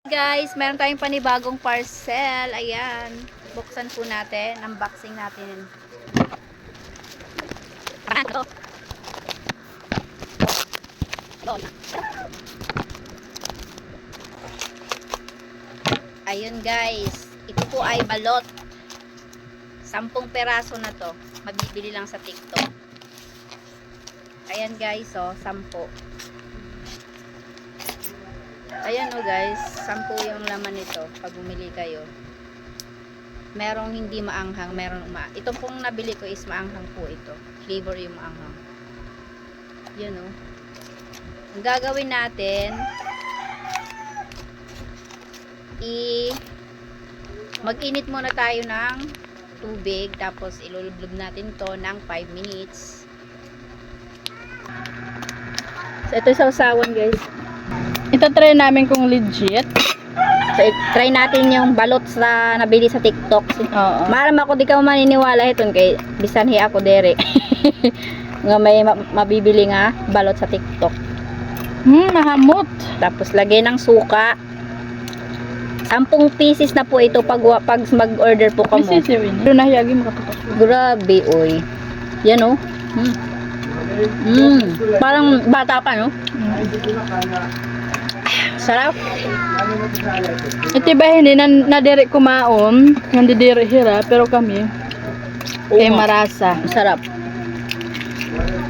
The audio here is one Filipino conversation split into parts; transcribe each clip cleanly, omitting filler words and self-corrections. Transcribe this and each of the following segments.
Guys, meron tayong panibagong parcel. Ayan. Buksan po natin. Unboxing natin. Ayun guys. Ito po ay balot. 10 peraso na to. Mabibili lang sa TikTok. Ayan guys, oh, 10. Ayan oh guys, 10 yung laman nito pag bumili kayo. Merong hindi maanghang, meron ito pong nabili ko is maanghang po ito. Flavor yung maanghang. Yun oh. Ang gagawin natin mag-init muna tayo ng tubig, tapos ilulublog natin to ng 5 minutes. So ito sa usawan guys. Ito try namin kung legit. So, try natin yung balot sa nabili sa TikTok. Oo. Maram ako di ka maniniwala iton kay bisanhi ako dere. Nga may mabibili nga balot sa TikTok. Nahamot. Tapos lagay ng suka. 10 pieces na po ito pag mag-order po kamo. Pero nahiyagi makatapas. Grabe oy. Yan oh. Parang bata pa no? Sarap. Ito ba hindi na dire kumaon, hindi dire hira, pero kami kay marasa. Sarap.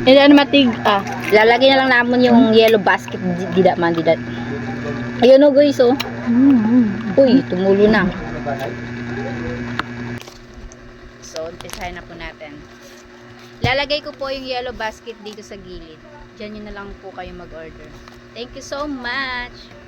Hindi na matig Lalagay na lang namin yung yellow basket. Dida man, dida. Ayun o guys oh. Uy, tumulo na. So, umpisahan na po natin. Lalagay ko po yung yellow basket dito sa gilid. Diyan nyo na lang po kayo mag-order. Thank you so much!